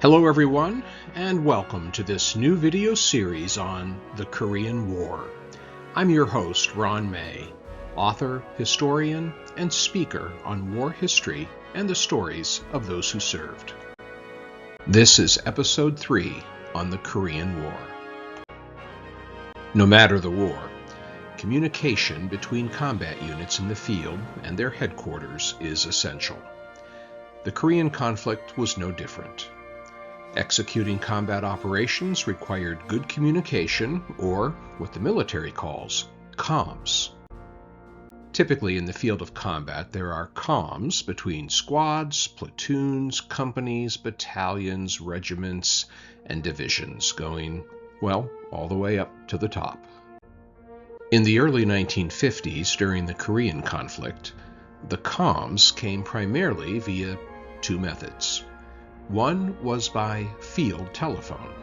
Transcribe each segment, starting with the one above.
Hello everyone, and welcome to this new video series on the Korean War. I'm your host, Ron May, author, historian, and speaker on war history and the stories of those who served. This is episode 3 on the Korean War. No matter the war, communication between combat units in the field and their headquarters is essential. The Korean conflict was no different. Executing combat operations required good communication, or what the military calls comms. Typically in the field of combat, there are comms between squads, platoons, companies, battalions, regiments, and divisions going, well, all the way up to the top. In the early 1950s, during the Korean conflict, the comms came primarily via two methods. One was by field telephone.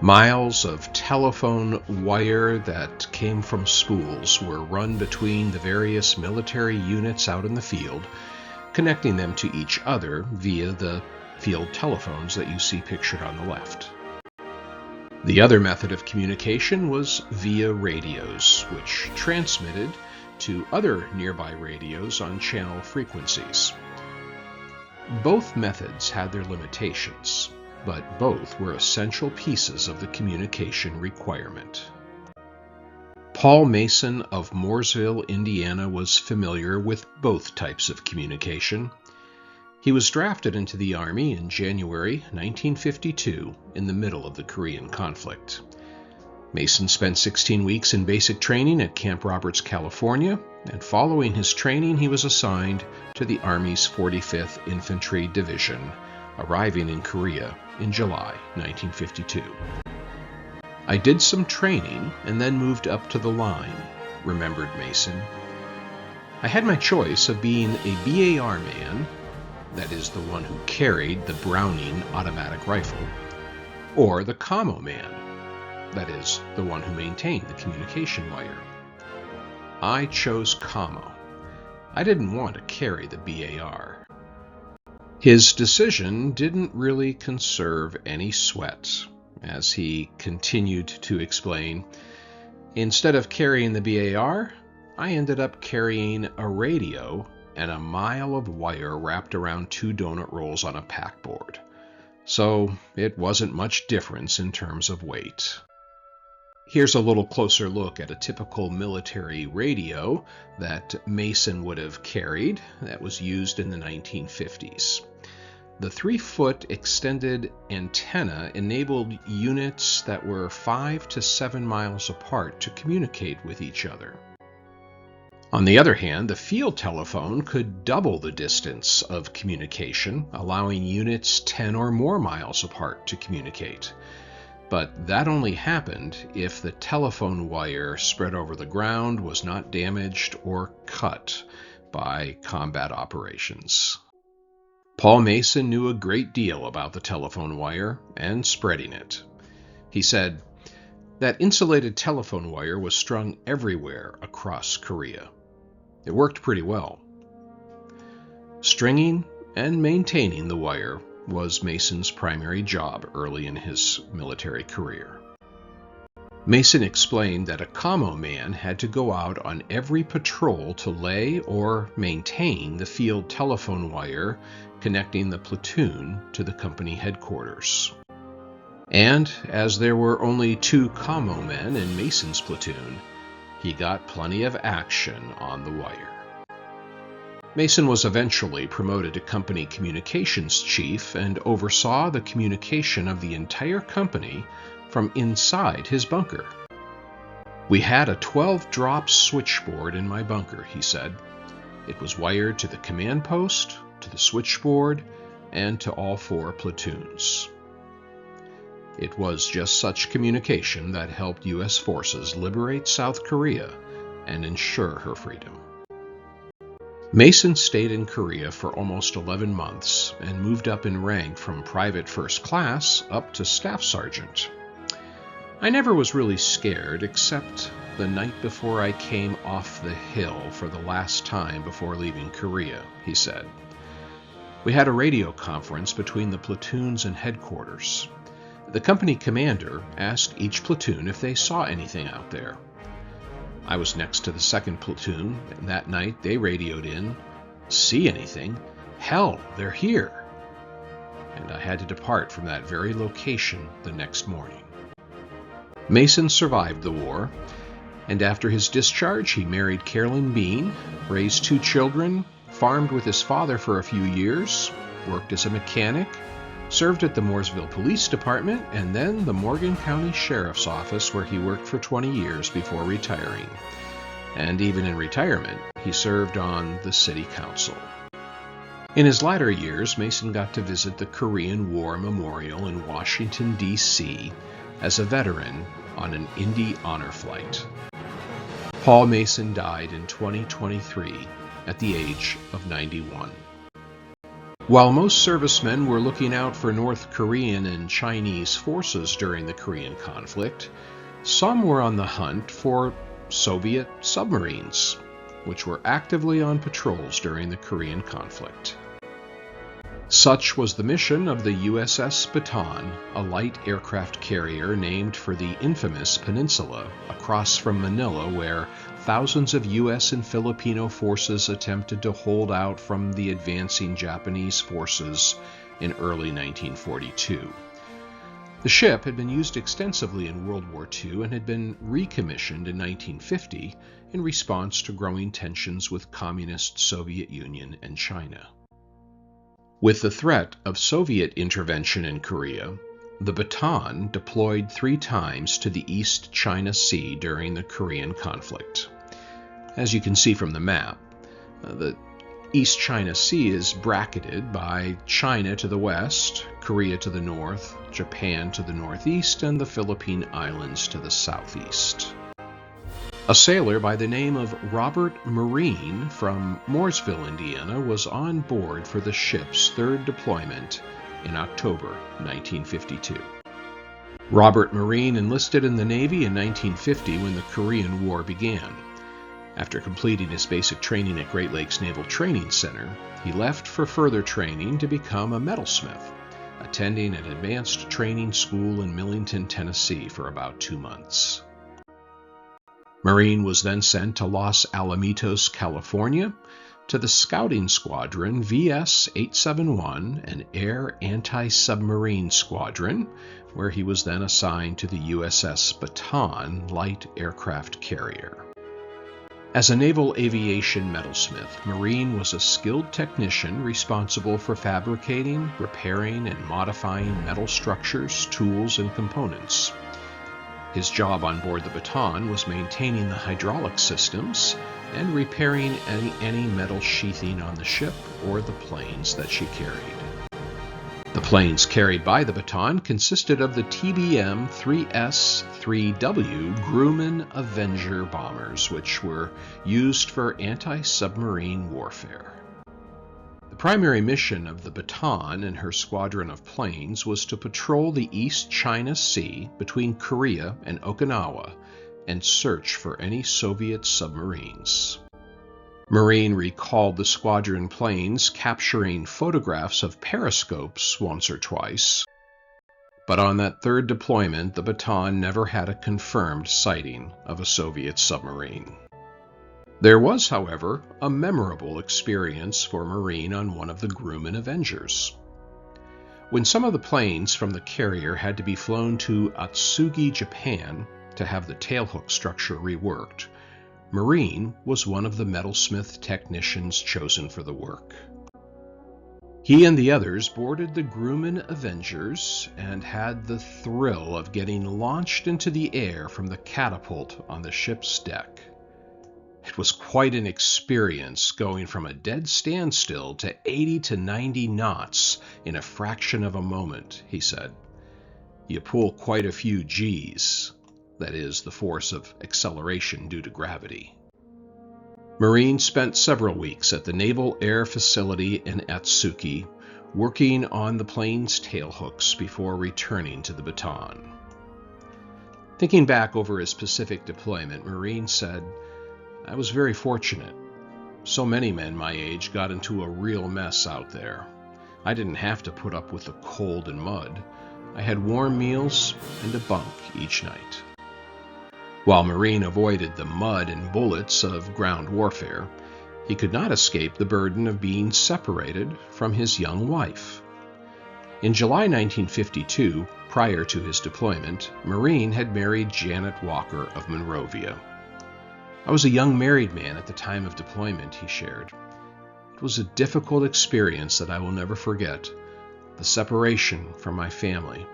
Miles of telephone wire that came from spools were run between the various military units out in the field, connecting them to each other via the field telephones that you see pictured on the left. The other method of communication was via radios, which transmitted to other nearby radios on channel frequencies. Both methods had their limitations, but both were essential pieces of the communication requirement. Paul Mason of Mooresville, Indiana, was familiar with both types of communication. He was drafted into the Army in January 1952 in the middle of the Korean conflict. Mason spent 16 weeks in basic training at Camp Roberts, California, and following his training he was assigned to the Army's 45th Infantry Division, arriving in Korea in July 1952. I did some training and then moved up to the line, remembered Mason. I had my choice of being a BAR man, that is the one who carried the Browning automatic rifle, or the commo man, that is the one who maintained the communication wire. I chose commo. I didn't want to carry the BAR. His decision didn't really conserve any sweat, as he continued to explain. Instead of carrying the BAR, I ended up carrying a radio and a mile of wire wrapped around 2 donut rolls on a packboard. So it wasn't much difference in terms of weight. Here's a little closer look at a typical military radio that Mason would have carried that was used in the 1950s. The 3-foot extended antenna enabled units that were 5 to 7 miles apart to communicate with each other. On the other hand, the field telephone could double the distance of communication, allowing units 10 or more miles apart to communicate. But that only happened if the telephone wire spread over the ground was not damaged or cut by combat operations. Paul Mason knew a great deal about the telephone wire and spreading it. He said that insulated telephone wire was strung everywhere across Korea. It worked pretty well. Stringing and maintaining the wire was Mason's primary job early in his military career. Mason explained that a commo man had to go out on every patrol to lay or maintain the field telephone wire connecting the platoon to the company headquarters. And as there were only 2 commo men in Mason's platoon, he got plenty of action on the wire. Mason was eventually promoted to company communications chief and oversaw the communication of the entire company from inside his bunker. We had a 12-drop switchboard in my bunker, he said. It was wired to the command post, to the switchboard, and to all 4 platoons. It was just such communication that helped U.S. forces liberate South Korea and ensure her freedom. Mason stayed in Korea for almost 11 months and moved up in rank from private first class up to staff sergeant. I never was really scared except the night before I came off the hill for the last time before leaving Korea, he said. We had a radio conference between the platoons and headquarters. The company commander asked each platoon if they saw anything out there. I was next to the second platoon, and that night they radioed in, "See anything? Hell, they're here!" And I had to depart from that very location the next morning. Mason survived the war, and after his discharge he married Carolyn Bean, raised 2 children, farmed with his father for a few years, worked as a mechanic, served at the Mooresville Police Department, and then the Morgan County Sheriff's Office, where he worked for 20 years before retiring. And even in retirement, he served on the City Council. In his latter years, Mason got to visit the Korean War Memorial in Washington, D.C. as a veteran on an Indy Honor Flight. Paul Mason died in 2023 at the age of 91. While most servicemen were looking out for North Korean and Chinese forces during the Korean conflict, some were on the hunt for Soviet submarines, which were actively on patrols during the Korean conflict. Such was the mission of the USS Bataan, a light aircraft carrier named for the infamous peninsula across from Manila where thousands of U.S. and Filipino forces attempted to hold out from the advancing Japanese forces in early 1942. The ship had been used extensively in World War II and had been recommissioned in 1950 in response to growing tensions with Communist Soviet Union and China. With the threat of Soviet intervention in Korea, the Bataan deployed 3 times to the East China Sea during the Korean conflict. As you can see from the map, the East China Sea is bracketed by China to the west, Korea to the north, Japan to the northeast, and the Philippine Islands to the southeast. A sailor by the name of Robert Marine from Mooresville, Indiana, was on board for the ship's 3rd deployment in October 1952. Robert Marine enlisted in the Navy in 1950 when the Korean War began. After completing his basic training at Great Lakes Naval Training Center, he left for further training to become a metalsmith, attending an advanced training school in Millington, Tennessee for about 2 months. Marine was then sent to Los Alamitos, California, to the Scouting Squadron VS-871, an air anti-submarine squadron, where he was then assigned to the USS Bataan light aircraft carrier. As a naval aviation metalsmith, Marine was a skilled technician responsible for fabricating, repairing, and modifying metal structures, tools, and components. His job on board the Bataan was maintaining the hydraulic systems and repairing any metal sheathing on the ship or the planes that she carried. The planes carried by the Bataan consisted of the TBM-3S-3W Grumman Avenger bombers, which were used for anti-submarine warfare. The primary mission of the Bataan and her squadron of planes was to patrol the East China Sea between Korea and Okinawa and search for any Soviet submarines. Marine recalled the squadron planes capturing photographs of periscopes once or twice, but on that 3rd deployment, the Bataan never had a confirmed sighting of a Soviet submarine. There was, however, a memorable experience for Marine on one of the Grumman Avengers. When some of the planes from the carrier had to be flown to Atsugi, Japan, to have the tailhook structure reworked, Marine was one of the metalsmith technicians chosen for the work. He and the others boarded the Grumman Avengers and had the thrill of getting launched into the air from the catapult on the ship's deck. It was quite an experience going from a dead standstill to 80 to 90 knots in a fraction of a moment, he said. You pull quite a few G's, that is, the force of acceleration due to gravity. Marine spent several weeks at the Naval Air Facility in Atsugi, working on the plane's tailhooks before returning to the Bataan. Thinking back over his Pacific deployment, Marine said, I was very fortunate. So many men my age got into a real mess out there. I didn't have to put up with the cold and mud. I had warm meals and a bunk each night. While Marine avoided the mud and bullets of ground warfare, he could not escape the burden of being separated from his young wife. In July 1952, prior to his deployment, Marine had married Janet Walker of Monrovia. I was a young married man at the time of deployment, he shared. It was a difficult experience that I will never forget, the separation from my family.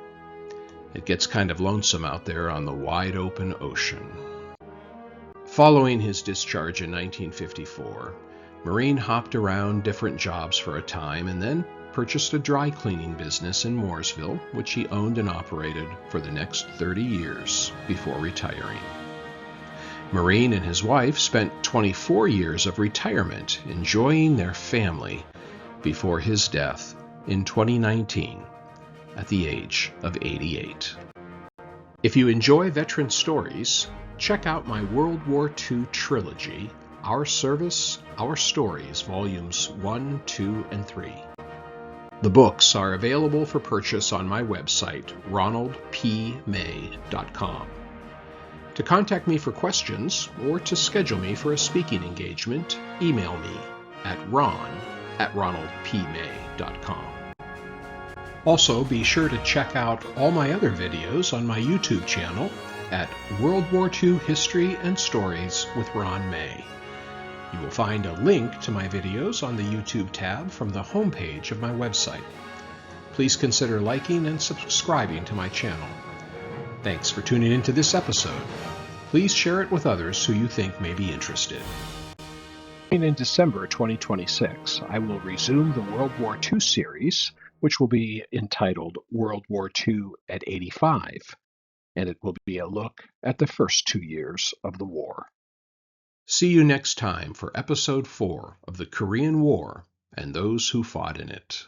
It gets kind of lonesome out there on the wide open ocean. Following his discharge in 1954, Marine hopped around different jobs for a time and then purchased a dry cleaning business in Mooresville, which he owned and operated for the next 30 years before retiring. Marine and his wife spent 24 years of retirement enjoying their family before his death in 2019 at the age of 88. If you enjoy veteran stories, check out my World War II trilogy, Our Service, Our Stories, Volumes 1, 2, and 3. The books are available for purchase on my website, ronaldpmay.com. To contact me for questions or to schedule me for a speaking engagement, email me at ron@ronaldpmay.com. Also, be sure to check out all my other videos on my YouTube channel at World War II History and Stories with Ron May. You will find a link to my videos on the YouTube tab from the homepage of my website. Please consider liking and subscribing to my channel. Thanks for tuning into this episode. Please share it with others who you think may be interested. In December 2026, I will resume the World War II series, which will be entitled World War II at 85, and it will be a look at the first 2 years of the war. See you next time for Episode 4 of the Korean War and those who fought in it.